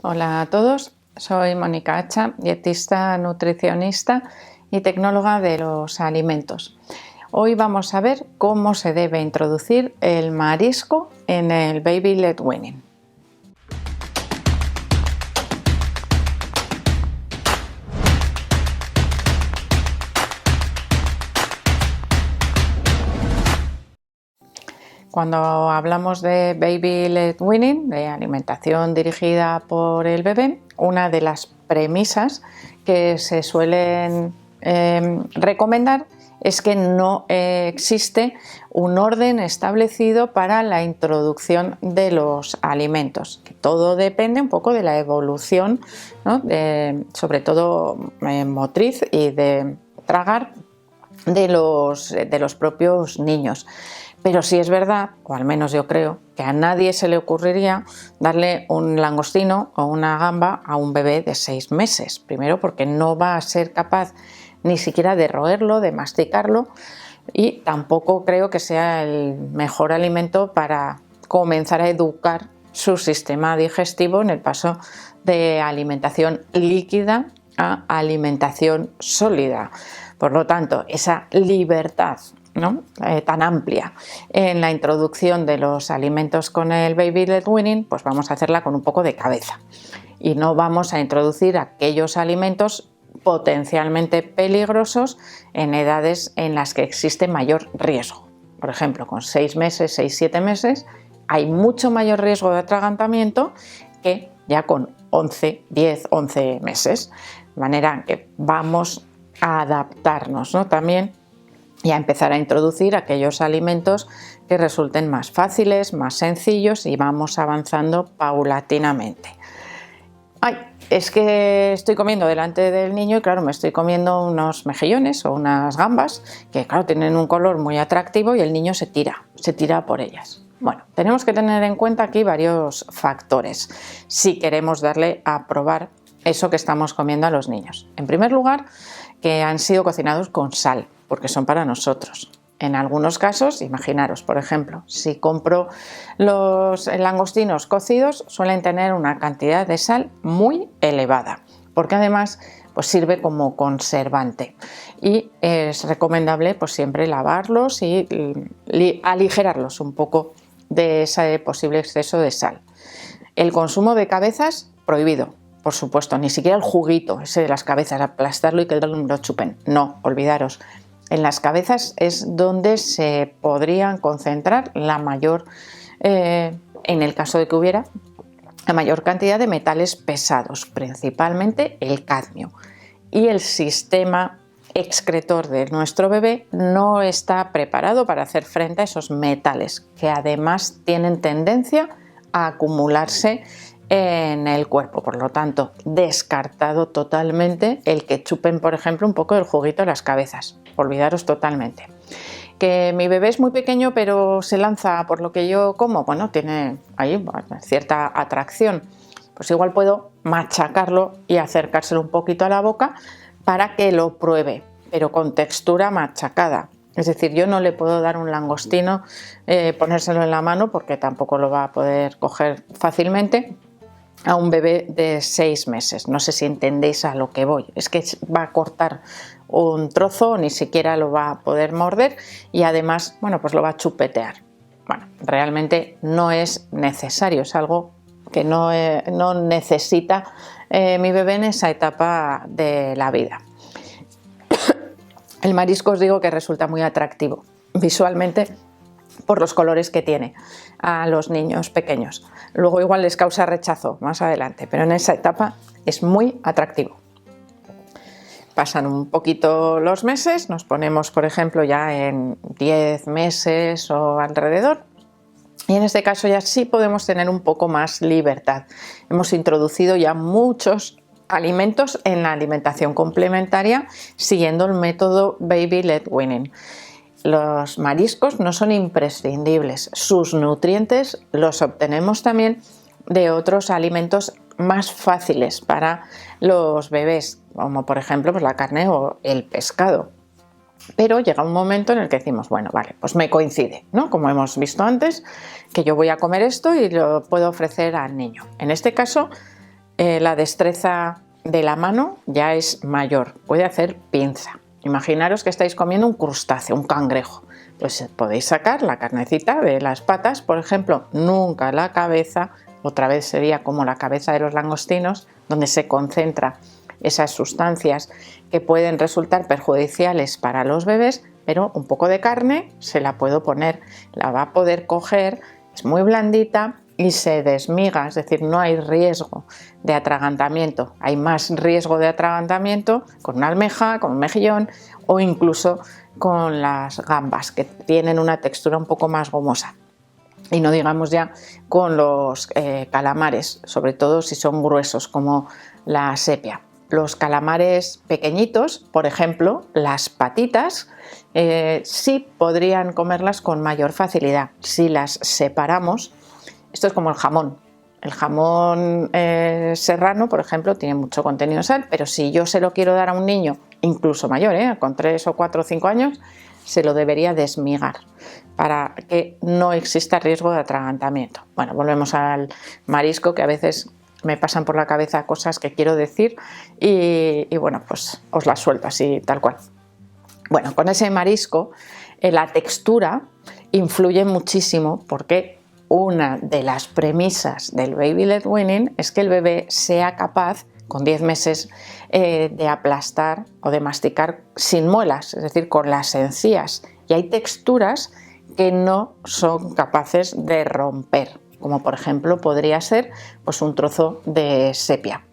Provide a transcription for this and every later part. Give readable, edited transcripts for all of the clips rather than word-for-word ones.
Hola a todos, soy Mónica Hacha, dietista, nutricionista y tecnóloga de los alimentos. Hoy vamos a ver cómo se debe introducir el marisco en el Baby Led Weaning. Cuando hablamos de Baby Led Weaning, de alimentación dirigida por el bebé, una de las premisas que se suelen recomendar es que no existe un orden establecido para la introducción de los alimentos, que todo depende un poco de la evolución, ¿no? Sobre todo motriz y de tragar de los propios niños. Pero sí es verdad, o al menos yo creo, que a nadie se le ocurriría darle un langostino o una gamba a un bebé de 6 meses. Primero porque no va a ser capaz ni siquiera de roerlo, de masticarlo, y tampoco creo que sea el mejor alimento para comenzar a educar su sistema digestivo en el paso de alimentación líquida a alimentación sólida. Por lo tanto, esa libertad, ¿no? Tan amplia en la introducción de los alimentos con el Baby Led Weaning, pues vamos a hacerla con un poco de cabeza y no vamos a introducir aquellos alimentos potencialmente peligrosos en edades en las que existe mayor riesgo. Por ejemplo, con 6 meses, 6-7 meses hay mucho mayor riesgo de atragantamiento que ya con 10, 11 meses, de manera que vamos a adaptarnos, ¿no? También y a empezar a introducir aquellos alimentos que resulten más fáciles, más sencillos, y vamos avanzando paulatinamente. Ay, es que estoy comiendo delante del niño y claro, me estoy comiendo unos mejillones o unas gambas que claro, tienen un color muy atractivo y el niño se tira por ellas. Bueno, tenemos que tener en cuenta aquí varios factores si queremos darle a probar eso que estamos comiendo a los niños. En primer lugar, que han sido cocinados con sal, porque son para nosotros. En algunos casos, imaginaros, por ejemplo, si compro los langostinos cocidos, suelen tener una cantidad de sal muy elevada, porque además pues sirve como conservante y es recomendable pues siempre lavarlos y aligerarlos un poco de ese posible exceso de sal. El consumo de cabezas, prohibido. Por supuesto, ni siquiera el juguito ese de las cabezas, aplastarlo y que lo chupen. No, olvidaros. En las cabezas es donde se podrían concentrar la mayor, en el caso de que hubiera, la mayor cantidad de metales pesados, principalmente el cadmio. Y el sistema excretor de nuestro bebé no está preparado para hacer frente a esos metales, que además tienen tendencia a acumularse en el cuerpo. Por lo tanto, descartado totalmente el que chupen, por ejemplo, un poco del juguito de las cabezas. Olvidaros totalmente. Que mi bebé es muy pequeño pero se lanza por lo que yo como, bueno, tiene ahí cierta atracción, pues igual puedo machacarlo y acercárselo un poquito a la boca para que lo pruebe, pero con textura machacada. Es decir, yo no le puedo dar un langostino, ponérselo en la mano porque tampoco lo va a poder coger fácilmente a un bebé de 6 meses. No sé si entendéis a lo que voy. Es que va a cortar un trozo, ni siquiera lo va a poder morder y además, bueno, pues lo va a chupetear. Bueno, realmente no es necesario, es algo que no necesita mi bebé en esa etapa de la vida. El marisco os digo que resulta muy atractivo visualmente por los colores que tiene a los niños pequeños. Luego igual les causa rechazo más adelante, pero en esa etapa es muy atractivo. Pasan un poquito los meses, nos ponemos por ejemplo ya en 10 meses o alrededor, y en este caso ya sí podemos tener un poco más libertad. Hemos introducido ya muchos alimentos en la alimentación complementaria siguiendo el método Baby Led Weaning. Los mariscos no son imprescindibles, sus nutrientes los obtenemos también de otros alimentos más fáciles para los bebés, como por ejemplo pues la carne o el pescado. Pero llega un momento en el que decimos, bueno, vale, pues me coincide, ¿no? Como hemos visto antes, que yo voy a comer esto y lo puedo ofrecer al niño. En este caso, la destreza de la mano ya es mayor, puede hacer pinza. Imaginaros que estáis comiendo un crustáceo, un cangrejo. Pues podéis sacar la carnecita de las patas, por ejemplo, nunca la cabeza. Otra vez sería como la cabeza de los langostinos, donde se concentra esas sustancias que pueden resultar perjudiciales para los bebés, pero un poco de carne se la puedo poner, la va a poder coger, es muy blandita y se desmiga, es decir, no hay riesgo de atragantamiento. Hay más riesgo de atragantamiento con una almeja, con un mejillón o incluso con las gambas, que tienen una textura un poco más gomosa. Y no digamos ya con los calamares, sobre todo si son gruesos como la sepia. Los calamares pequeñitos, por ejemplo, las patitas, sí podrían comerlas con mayor facilidad si las separamos. Esto es como el jamón. El jamón serrano, por ejemplo, tiene mucho contenido de sal, pero si yo se lo quiero dar a un niño, incluso mayor, con 3 o 4 o 5 años, se lo debería desmigar para que no exista riesgo de atragantamiento. Bueno, volvemos al marisco, que a veces me pasan por la cabeza cosas que quiero decir y bueno, pues os las suelto así tal cual. Bueno, con ese marisco la textura influye muchísimo porque una de las premisas del Baby Led Weaning es que el bebé sea capaz con 10 meses de aplastar o de masticar sin muelas, es decir, con las encías. Y hay texturas que no son capaces de romper, como por ejemplo podría ser pues, un trozo de sepia.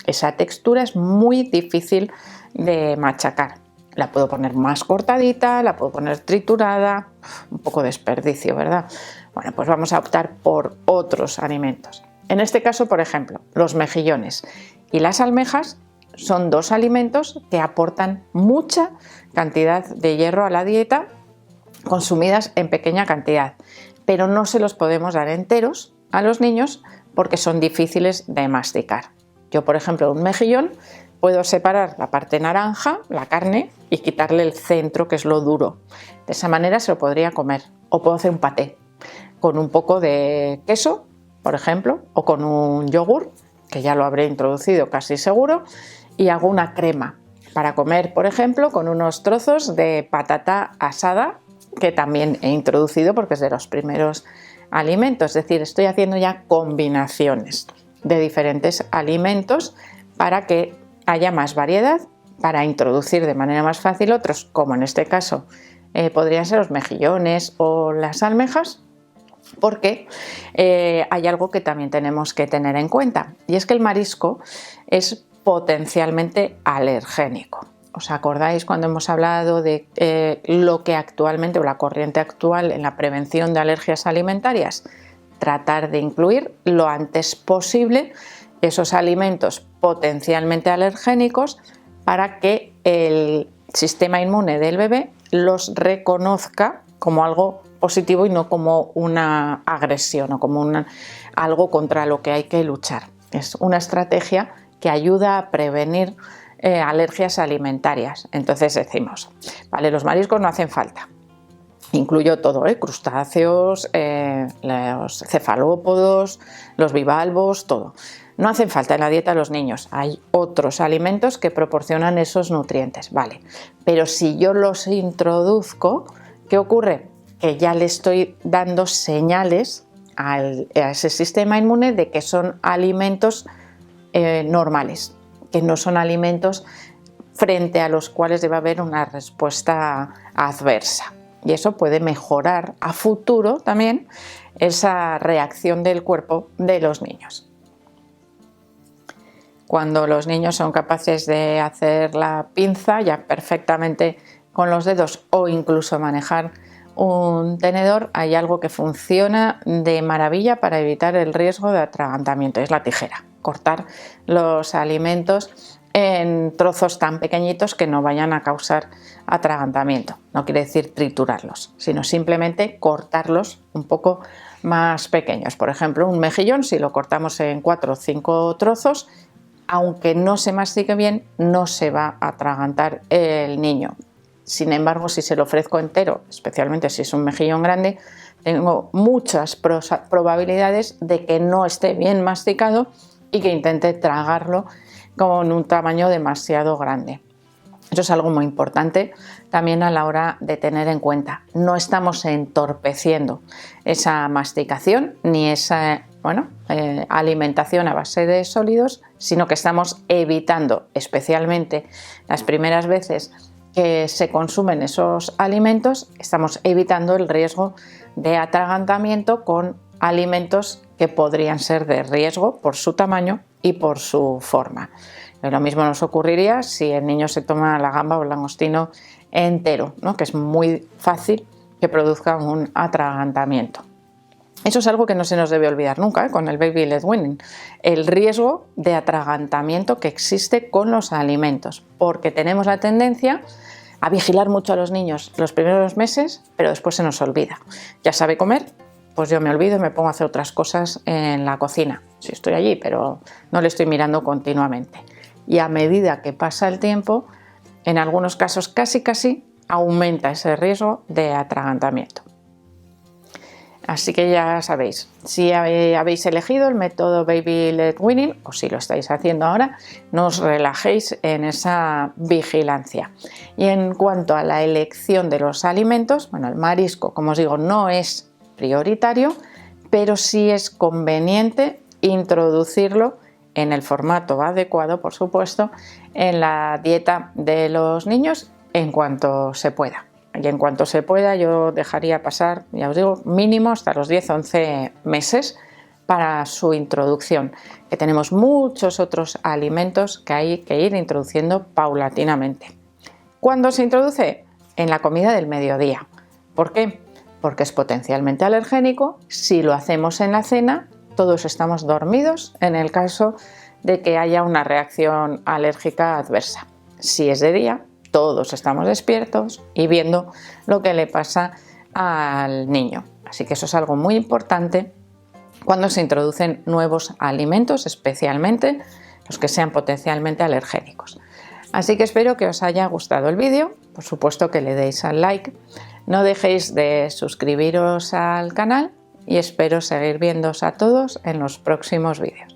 Esa textura es muy difícil de machacar. La puedo poner más cortadita, la puedo poner triturada, un poco desperdicio, ¿verdad? Bueno, pues vamos a optar por otros alimentos. En este caso, por ejemplo, los mejillones y las almejas son dos alimentos que aportan mucha cantidad de hierro a la dieta, consumidas en pequeña cantidad, pero no se los podemos dar enteros a los niños porque son difíciles de masticar. Yo, por ejemplo, un mejillón puedo separar la parte naranja, la carne, y quitarle el centro, que es lo duro. De esa manera se lo podría comer. O puedo hacer un paté con un poco de queso, por ejemplo, o con un yogur, que ya lo habré introducido casi seguro, y hago una crema para comer, por ejemplo, con unos trozos de patata asada, que también he introducido porque es de los primeros alimentos. Es decir, estoy haciendo ya combinaciones de diferentes alimentos para que haya más variedad, para introducir de manera más fácil otros, como en este caso podrían ser los mejillones o las almejas, porque hay algo que también tenemos que tener en cuenta, y es que el marisco es potencialmente alergénico. ¿Os acordáis cuando hemos hablado de lo que actualmente, o la corriente actual en la prevención de alergias alimentarias? Tratar de incluir lo antes posible esos alimentos potencialmente alergénicos para que el sistema inmune del bebé los reconozca como algo positivo y no como una agresión o como algo contra lo que hay que luchar. Es una estrategia que ayuda a prevenir alergias alimentarias. Entonces decimos, vale, los mariscos no hacen falta. Incluyo todo, crustáceos, los cefalópodos, los bivalvos, todo. No hacen falta en la dieta de los niños. Hay otros alimentos que proporcionan esos nutrientes, vale. Pero si yo los introduzco, ¿qué ocurre? Que ya le estoy dando señales a ese sistema inmune de que son alimentos normales, que no son alimentos frente a los cuales debe haber una respuesta adversa. Y eso puede mejorar a futuro también esa reacción del cuerpo de los niños. Cuando los niños son capaces de hacer la pinza ya perfectamente con los dedos o incluso manejar un tenedor, hay algo que funciona de maravilla para evitar el riesgo de atragantamiento, es la tijera. Cortar los alimentos en trozos tan pequeñitos que no vayan a causar atragantamiento. No quiere decir triturarlos, sino simplemente cortarlos un poco más pequeños. Por ejemplo, un mejillón, si lo cortamos en 4 o 5 trozos, aunque no se mastique bien, no se va a atragantar el niño. Sin embargo, si se lo ofrezco entero, especialmente si es un mejillón grande, tengo muchas probabilidades de que no esté bien masticado y que intente tragarlo con un tamaño demasiado grande. Eso es algo muy importante también a la hora de tener en cuenta. No estamos entorpeciendo esa masticación ni esa alimentación a base de sólidos, sino que estamos evitando, especialmente las primeras veces que se consumen esos alimentos, estamos evitando el riesgo de atragantamiento con alimentos que podrían ser de riesgo por su tamaño y por su forma. Lo mismo nos ocurriría si el niño se toma la gamba o el langostino entero, ¿no? Que es muy fácil que produzca un atragantamiento. Eso es algo que no se nos debe olvidar nunca, con el baby led weaning, el riesgo de atragantamiento que existe con los alimentos, porque tenemos la tendencia a vigilar mucho a los niños los primeros meses, pero después se nos olvida. Ya sabe comer, pues yo me olvido y me pongo a hacer otras cosas en la cocina. Sí, estoy allí, pero no le estoy mirando continuamente. Y a medida que pasa el tiempo, en algunos casos casi aumenta ese riesgo de atragantamiento. Así que ya sabéis, si habéis elegido el método baby led weaning o si lo estáis haciendo ahora, no os relajéis en esa vigilancia. Y en cuanto a la elección de los alimentos, bueno, el marisco, como os digo, no es prioritario, pero sí es conveniente introducirlo en el formato adecuado, por supuesto, en la dieta de los niños en cuanto se pueda. Y en cuanto se pueda, yo dejaría pasar, ya os digo, mínimo hasta los 10-11 meses para su introducción, que tenemos muchos otros alimentos que hay que ir introduciendo paulatinamente. ¿Cuándo se introduce? En la comida del mediodía. ¿Por qué? Porque es potencialmente alergénico. Si lo hacemos en la cena, todos estamos dormidos en el caso de que haya una reacción alérgica adversa. Si es de día, todos estamos despiertos y viendo lo que le pasa al niño. Así que eso es algo muy importante cuando se introducen nuevos alimentos, especialmente los que sean potencialmente alergénicos. Así que espero que os haya gustado el vídeo, por supuesto que le deis al like, no dejéis de suscribiros al canal y espero seguir viéndoos a todos en los próximos vídeos.